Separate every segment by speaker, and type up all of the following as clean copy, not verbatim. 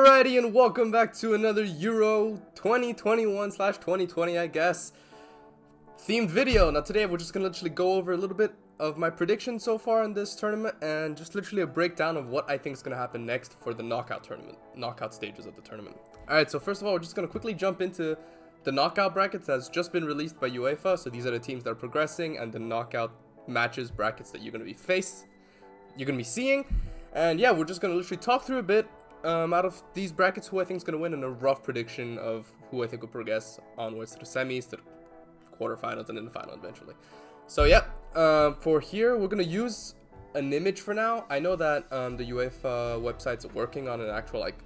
Speaker 1: Alrighty, and welcome back to another Euro 2021/2020, I guess, themed video. Now today we're just gonna literally go over a little bit of my predictions so far in this tournament and just literally a breakdown of what I think is gonna happen next for the knockout stages of the tournament. Alright, so first of all, we're just gonna quickly jump into the knockout brackets that's just been released by UEFA. So these are the teams that are progressing and the knockout matches brackets that you're gonna be seeing. And yeah, we're just gonna literally talk through a bit out of these brackets who I think is going to win, and a rough prediction of who I think will progress onwards to the semis, to the quarterfinals, and then the final eventually. So yeah, for here, we're going to use an image for now. I know that the UEFA website's working on an actual like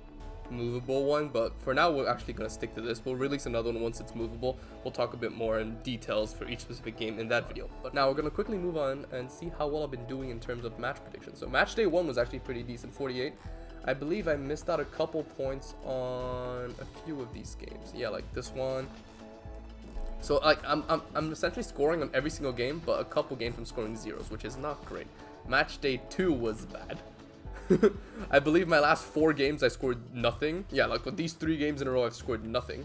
Speaker 1: movable one, but for now we're actually going to stick to this. We'll release another one once it's movable. We'll talk a bit more in details for each specific game in that video. But now we're going to quickly move on and see how well I've been doing in terms of match predictions. So match day 1 was actually pretty decent, 48. I believe I missed out a couple points on a few of these games. Yeah, like this one. So like I'm essentially scoring on every single game, but a couple games I'm scoring zeros, which is not great. Match day 2 was bad. I believe my last 4 games I scored nothing. Yeah, like with these 3 games in a row I've scored nothing.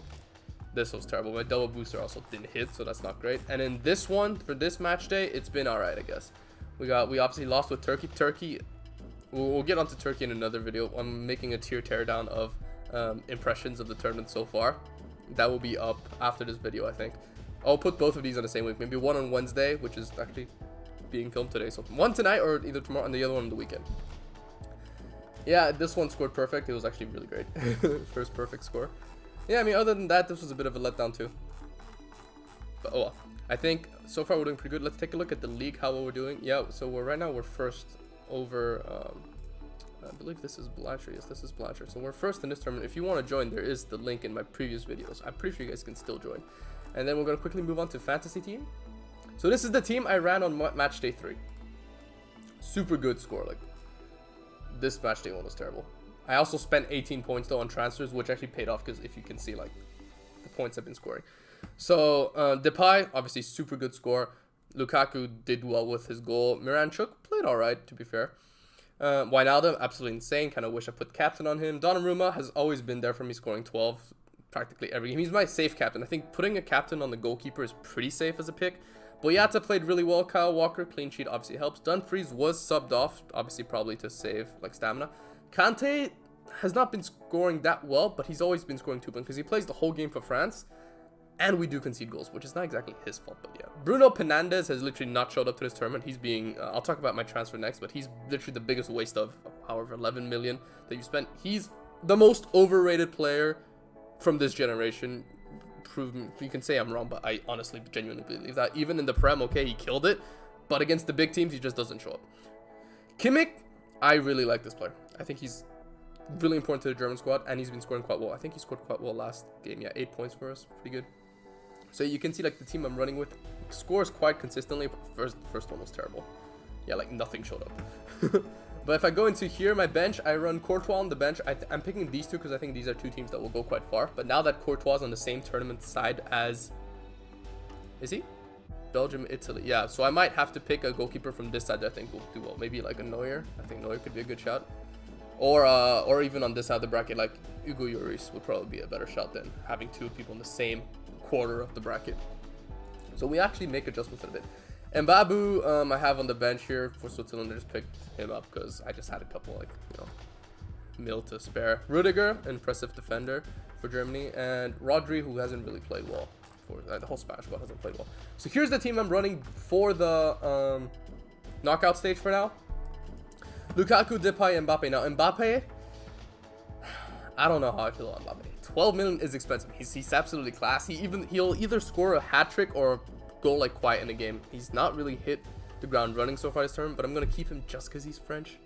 Speaker 1: This was terrible. My double booster also didn't hit, so that's not great. And in this one, for this match day, it's been alright, I guess. We obviously lost with Turkey. We'll get onto Turkey in another video. I'm making a tier teardown of impressions of the tournament so far. That will be up after this video, I think. I'll put both of these on the same week. Maybe one on Wednesday, which is actually being filmed today. So one tonight or either tomorrow, and the other one on the weekend. Yeah, this one scored perfect. It was actually really great. First perfect score. Yeah, I mean, other than that, this was a bit of a letdown too. But oh well. I think so far we're doing pretty good. Let's take a look at the league, how well we're doing. Yeah, so right now we're first over, I believe this is Blanchard. Yes, this is Blanchard. So we're first in this tournament. If you want to join, there is the link in my previous videos. I'm pretty sure you guys can still join. And then we're going to quickly move on to fantasy team. So this is the team I ran on match day 3. Super good score. Like, this match day 1 was terrible. I also spent 18 points though on transfers, which actually paid off because if you can see like the points I've been scoring. So Depay, obviously super good score. Lukaku did well with his goal. Miranchuk played alright, to be fair. Wijnaldum, absolutely insane. Kind of wish I put captain on him. Donnarumma has always been there for me, scoring 12 practically every game. He's my safe captain. I think putting a captain on the goalkeeper is pretty safe as a pick. Boyata played really well. Kyle Walker, clean sheet, obviously helps. Dumfries was subbed off, obviously probably to save like stamina. Kante has not been scoring that well, but he's always been scoring 2 points because he plays the whole game for France. And we do concede goals, which is not exactly his fault, but yeah. Bruno Fernandes has literally not showed up to this tournament. He's being, I'll talk about my transfer next, but he's literally the biggest waste of, however, 11 million that you spent. He's the most overrated player from this generation. Prove me, you can say I'm wrong, but I honestly, genuinely believe that. Even in the Prem, okay, he killed it, but against the big teams, he just doesn't show up. Kimmich, I really like this player. I think he's really important to the German squad, and he's been scoring quite well. I think he scored quite well last game. Yeah, 8 points for us, pretty good. So you can see like the team I'm running with scores quite consistently, but first one was terrible. Yeah, like nothing showed up. But if I go into here, my bench, I run Courtois on the bench. I'm picking these two because I think these are 2 teams that will go quite far. But now that Courtois is on the same tournament side as, is he? Belgium, Italy. Yeah, so I might have to pick a goalkeeper from this side that I think will do well. Maybe like a Neuer. I think Neuer could be a good shout. Or even on this side of the bracket, like Hugo Lloris would probably be a better shot than having 2 people in the same quarter of the bracket. So we actually make adjustments a bit. And Babu, I have on the bench here for Switzerland. I just picked him up because I just had a couple, like, you know, mil to spare. Rudiger, impressive defender for Germany, and Rodri, who hasn't really played well. For the whole Spanish squad hasn't played well. So here's the team I'm running for the knockout stage for now. Lukaku, Depay, Mbappe. Now Mbappe, I don't know how I feel about Mbappe. 12 million is expensive. He's absolutely class. He'll either score a hat trick or go like quiet in a game. He's not really hit the ground running so far this term, but I'm gonna keep him just because he's French.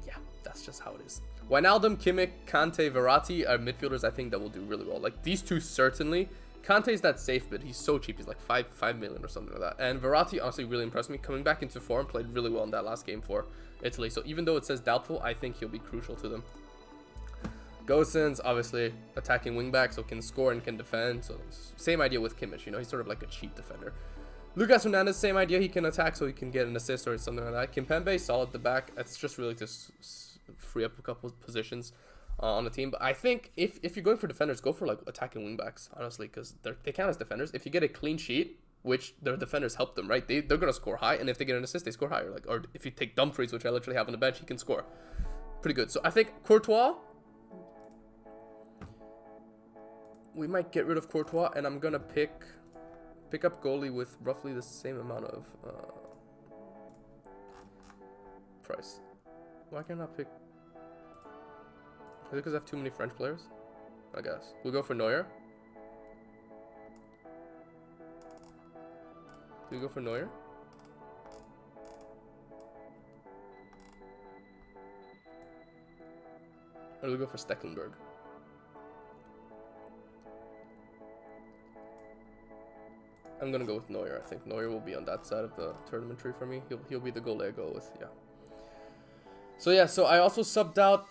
Speaker 1: Yeah, that's just how it is. Wijnaldum, Kimmich, Kante, Verratti are midfielders I think that will do really well. Like these 2 certainly. Kante's that safe bid. He's so cheap. He's like 5 million or something like that. And Verratti honestly really impressed me. Coming back into form, played really well in that last game for Italy. So even though it says doubtful, I think he'll be crucial to them. Gosens, obviously attacking wingback, so can score and can defend. So same idea with Kimmich, you know, he's sort of like a cheap defender. Lucas Hernandez, same idea. He can attack, so he can get an assist or something like that. Kimpembe, solid at the back. It's just really to free up a couple of positions. on the team. But I think if you're going for defenders, go for like attacking wingbacks, honestly, because they count as defenders. If you get a clean sheet, which their defenders help them, right? They're gonna score high, and if they get an assist, they score higher. Like, or if you take Dumfries, which I literally have on the bench, he can score pretty good. So I think Courtois, we might get rid of Courtois, and I'm gonna pick up goalie with roughly the same amount of price. Why can't I pick? Is it because I have too many French players? I guess we'll go for Neuer. Do we go for Neuer? Or do we go for Stecklenburg? I'm gonna go with Neuer. I think Neuer will be on that side of the tournament tree for me. He'll be the goalie I go with. Yeah. So yeah. So I also subbed out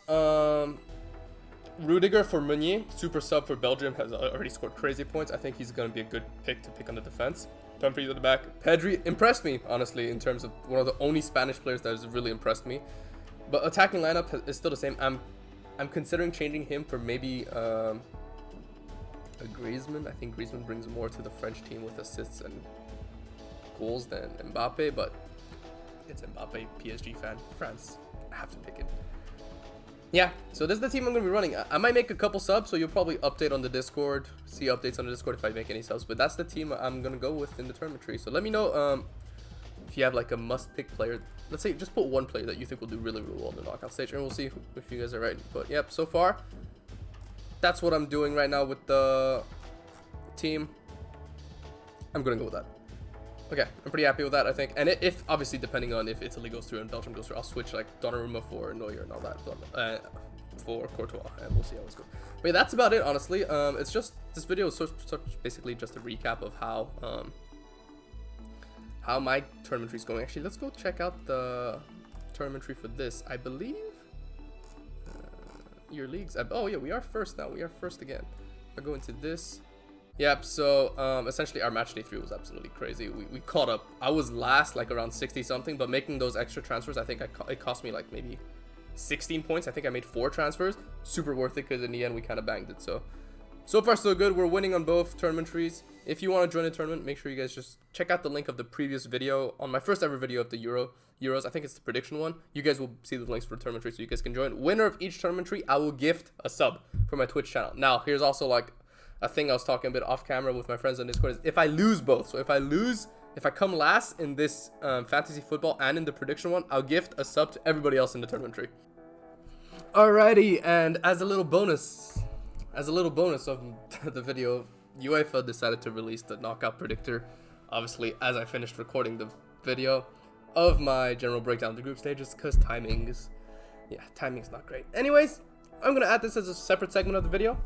Speaker 1: Rudiger for Meunier. Super sub for Belgium, has already scored crazy points. I think he's gonna be a good pick to pick on the defense. Dumfries at the back. Pedri impressed me, honestly, in terms of one of the only Spanish players that has really impressed me. But attacking lineup is still the same. I'm considering changing him for maybe a Griezmann. I think Griezmann brings more to the French team with assists and goals than Mbappe, but it's Mbappe, PSG fan, France. I have to pick it. Yeah, so this is the team I'm going to be running. I might make a couple subs, so you'll probably update on the Discord, see updates on the Discord if I make any subs, but that's the team I'm going to go with in the tournament tree. So let me know if you have like a must-pick player. Let's say just put one player that you think will do really, really well in the knockout stage, and we'll see if you guys are right. But yep, so far, that's what I'm doing right now with the team. I'm going to go with that. Okay, I'm pretty happy with that, I think. And if obviously, depending on if Italy goes through and Belgium goes through, I'll switch like Donnarumma for Neuer and all that, for Courtois, and we'll see how it's going. But yeah, that's about it, honestly. It's just, this video is basically just a recap of how my tournament tree is going. Actually, let's go check out the tournament tree for this. I believe your leagues. Oh yeah, we are first now. We are first again. I'll go into this. Yep, so essentially our match day 3 was absolutely crazy. We caught up. I was last, like around 60 something, but making those extra transfers, I think it cost me like maybe 16 points. I think I made 4 transfers. Super worth it, because in the end we kind of banged it. So far so good. We're winning on both tournament trees. If you want to join a tournament, make sure you guys just check out the link of the previous video on my first ever video of the Euros. I think it's the prediction one. You guys will see the links for the tournament tree, so you guys can join. Winner of each tournament tree, I will gift a sub for my Twitch channel. Now, here's also like a thing I was talking a bit off camera with my friends on Discord, is if I lose both. So if I come last in this fantasy football and in the prediction one, I'll gift a sub to everybody else in the tournament tree. Alrighty, and as a little bonus of the video, UEFA decided to release the knockout predictor, obviously, as I finished recording the video of my general breakdown of the group stages, because timing's not great. Anyways, I'm gonna add this as a separate segment of the video.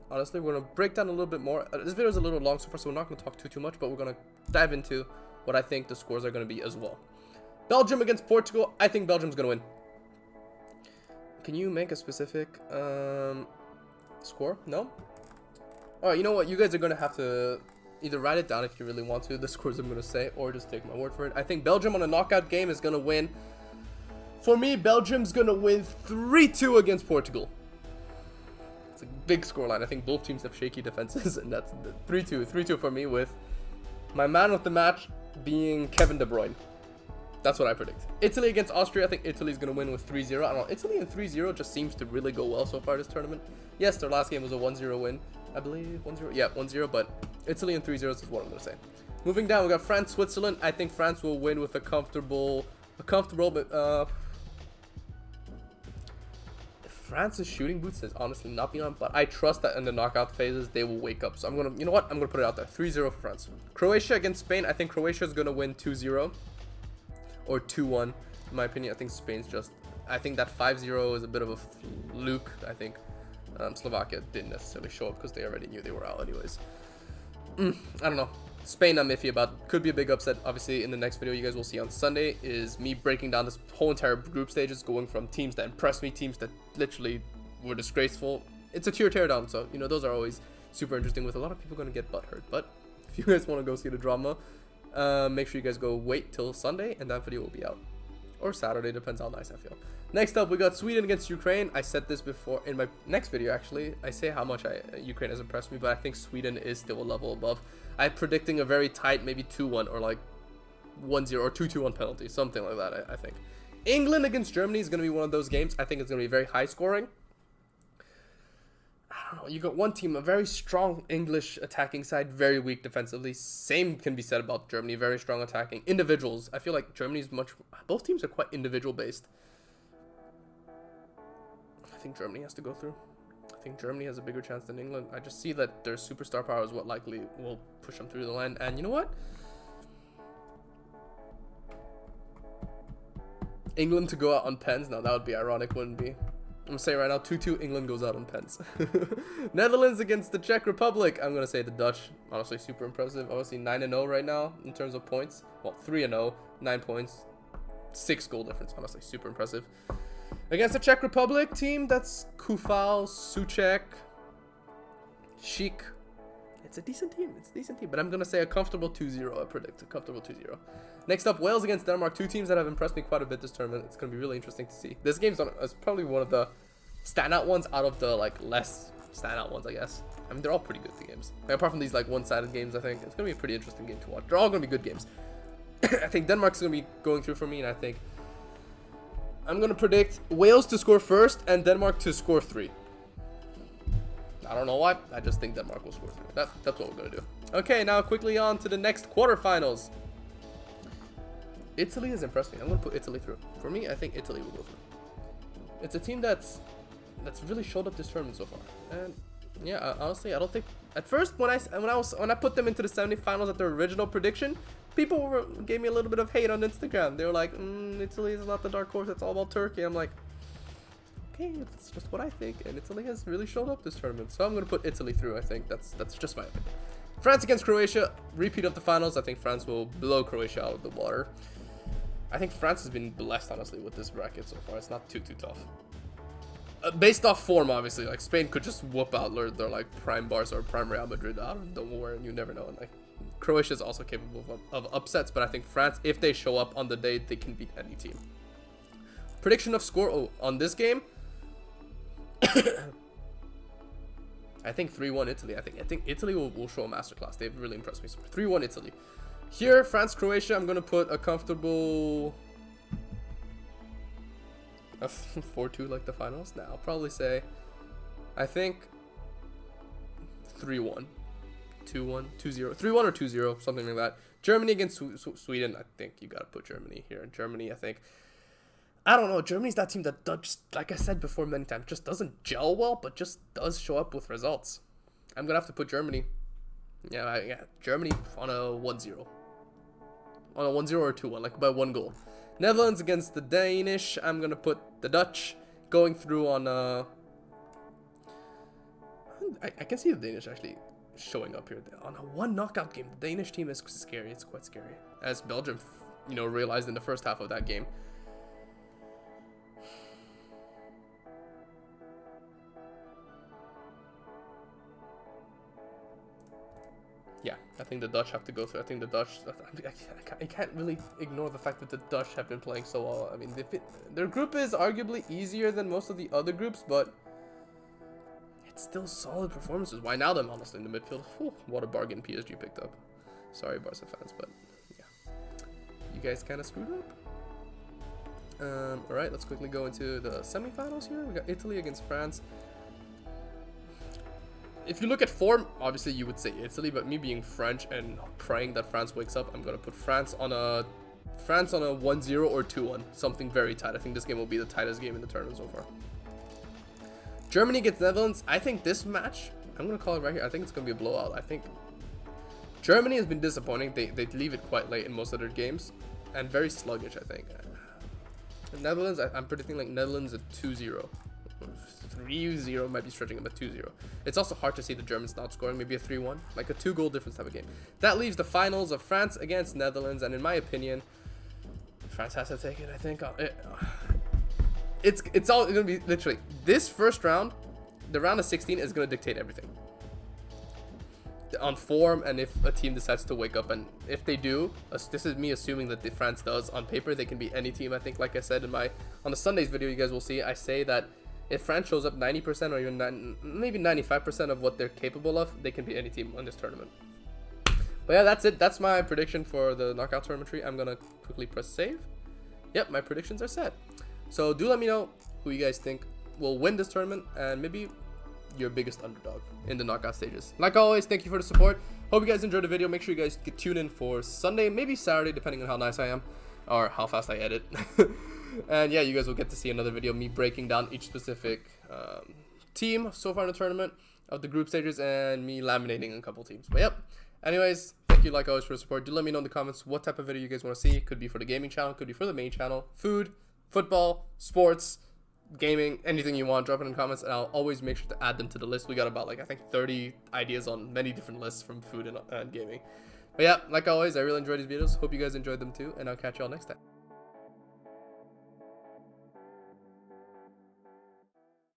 Speaker 1: Honestly, we're going to break down a little bit more. This video is a little long so far, so we're not going to talk too much, but we're going to dive into what I think the scores are going to be as well. Belgium against Portugal. I think Belgium's going to win. Can you make a specific score? No? Alright, you know what? You guys are going to have to either write it down if you really want to, the scores I'm going to say, or just take my word for it. I think Belgium on a knockout game is going to win. For me, Belgium's going to win 3-2 against Portugal. It's a big scoreline. I think both teams have shaky defenses, and that's 3-2 for me, with my man of the match being Kevin De Bruyne. That's what I predict. Italy against Austria. I think Italy's going to win with 3-0. I don't know. Italy and 3-0 just seems to really go well so far this tournament. Yes, their last game was a 1-0 win. I believe 1-0. Yeah, 1-0, but Italy and 3-0 is what I'm going to say. Moving down, we got France, Switzerland. I think France will win with a comfortable France's shooting boots has honestly not been on, but I trust that in the knockout phases they will wake up. So I'm gonna, you know what? I'm gonna put it out there. 3-0 for France. Croatia against Spain. I think Croatia is gonna win 2-0 or 2-1. In my opinion, I think Spain's just. I think that 5-0 is a bit of a fluke. I think Slovakia didn't necessarily show up because they already knew they were out anyways. I don't know. Spain I'm iffy about. Could be a big upset. Obviously, in the next video you guys will see on Sunday is me breaking down this whole entire group stages, going from teams that impressed me, teams that literally were disgraceful. It's a tier teardown, so you know those are always super interesting, with a lot of people going to get butthurt. But if you guys want to go see the drama, make sure you guys go wait till Sunday and that video will be out. or Saturday, depends how nice I feel. Next up, we got Sweden against Ukraine. I said this before in my next video, actually. I say how much Ukraine has impressed me, but I think Sweden is still a level above. I'm predicting a very tight, maybe 2-1 or like 1-0 or 2-2 penalty, something like that, I think. England against Germany is going to be one of those games. I think it's going to be very high scoring. I don't know. You got one team, a very strong English attacking side, very weak defensively. Same can be said about Germany, very strong attacking. Individuals, I feel like Germany's both teams are quite individual based. I think Germany has to go through. I think Germany has a bigger chance than England. I just see that their superstar power is what likely will push them through the line. And you know what? England to go out on pens. Now that would be ironic, wouldn't be? I'm gonna say right now, 2-2, England goes out on pens. Netherlands against the Czech Republic. I'm gonna say the Dutch. Honestly, super impressive. Obviously 9-0 right now in terms of points. Well, 3-0, 9 points, 6 goal difference. Honestly, super impressive. Against the Czech Republic team, that's Kufal, Souček, Šík. It's a decent team. It's a decent team. But I'm going to say a comfortable 2-0. I predict a comfortable 2-0. Next up, Wales against Denmark. Two teams that have impressed me quite a bit this tournament. It's going to be really interesting to see. This game's is probably one of the standout ones out of the like less standout ones, I guess. I mean, they're all pretty good games. Like, apart from these like one-sided games, I think it's going to be a pretty interesting game to watch. They're all going to be good games. I think Denmark's going to be going through for me, and I think I'm going to predict Wales to score first and Denmark to score 3. I don't know why. I just think Denmark will score 3. That's what we're going to do. Okay, now quickly on to the next quarterfinals. Italy has impressed me. I'm going to put Italy through. For me, I think Italy will go through. It's a team that's really showed up this tournament so far. And yeah, honestly, I don't think at first when I put them into the semifinals at their original prediction, people gave me a little bit of hate on Instagram. They were like, Italy is not the dark horse. It's all about Turkey. I'm like, okay, it's just what I think, and Italy has really showed up this tournament, so I'm gonna put Italy through. I think that's just my opinion. France against Croatia, repeat of the finals. I think France will blow Croatia out of the water. I think France has been blessed, honestly, with this bracket so far. It's not too tough. Based off form, obviously, like Spain could just whoop out their like prime Barca or prime Real Madrid out of nowhere, and you never know. And like Croatia is also capable of upsets, but I think France, if they show up on the day, they can beat any team. Prediction of score on this game. I think 3-1 Italy. I think Italy will show a masterclass. They've really impressed me. So 3-1 Italy. Here, France, Croatia, I'm gonna put a comfortable 4-2 like the finals. Now I'll probably say, I think 3-1, 2-1, 2-0, 3-1 or 2-0, something like that. Germany against Sweden. I think you gotta put Germany here. Germany, I think. I don't know. Germany's that team that does, like I said before many times, just doesn't gel well, but just does show up with results. I'm going to have to put Germany. Yeah, Germany on a 1-0. On a 1-0 or 2-1, like by 1 goal. Netherlands against the Danish. I'm going to put the Dutch going through on a... I can see the Danish actually showing up here. On a 1 knockout game, the Danish team is scary. It's quite scary. As Belgium, realized in the first half of that game. Yeah, I think the Dutch have to go through. I think the Dutch... I can't really ignore the fact that the Dutch have been playing so well. I mean, their group is arguably easier than most of the other groups, but it's still solid performances. Why now them, honestly, in the midfield? Whew, what a bargain PSG picked up. Sorry, Barca fans, but yeah. You guys kind of screwed up. Alright, let's quickly go into the semifinals here. We got Italy against France. If you look at form, obviously you would say Italy, but me being French and praying that France wakes up, I'm gonna put France on a 1-0 or 2-1, something very tight. I think this game will be the tightest game in the tournament so far. Germany against Netherlands. I think this match, I'm gonna call it right here. I think it's gonna be a blowout. I think Germany has been disappointing. They leave it quite late in most of their games, and very sluggish. I think. The Netherlands, I'm predicting like Netherlands at 2-0. 3-0 might be stretching them at 2-0. It's also hard to see the Germans not scoring, maybe a 3-1, like a 2-goal difference type of game. That leaves the finals of France against Netherlands, and in my opinion, France has to take it. I think it's all gonna be literally this first round. The round of 16 is gonna dictate everything. on form, and if a team decides to wake up. And if they do, this is me assuming that France does. On paper, they can be any team. I think, like I said on the Sundays video, you guys will see, I say that if France shows up 90% or even maybe 95% of what they're capable of, they can be any team in this tournament. But yeah, that's it. That's my prediction for the knockout tournament tree. I'm gonna quickly press save. Yep, my predictions are set. So do let me know who you guys think will win this tournament, and maybe your biggest underdog in the knockout stages. Like always, thank you for the support. Hope you guys enjoyed the video. Make sure you guys get tuned in for Sunday, maybe Saturday, depending on how nice I am or how fast I edit. And yeah, you guys will get to see another video of me breaking down each specific team so far in the tournament of the group stages, and me laminating a couple teams. But yep, anyways, thank you like always for the support. Do let me know in the comments what type of video you guys want to see. Could be for the gaming channel, could be for the main channel, food, football, sports, gaming, anything you want. Drop it in the comments, and I'll always make sure to add them to the list. We got about, like, I think 30 ideas on many different lists from food and gaming. But yeah, like always, I really enjoyed these videos. Hope you guys enjoyed them too, and I'll catch y'all next time.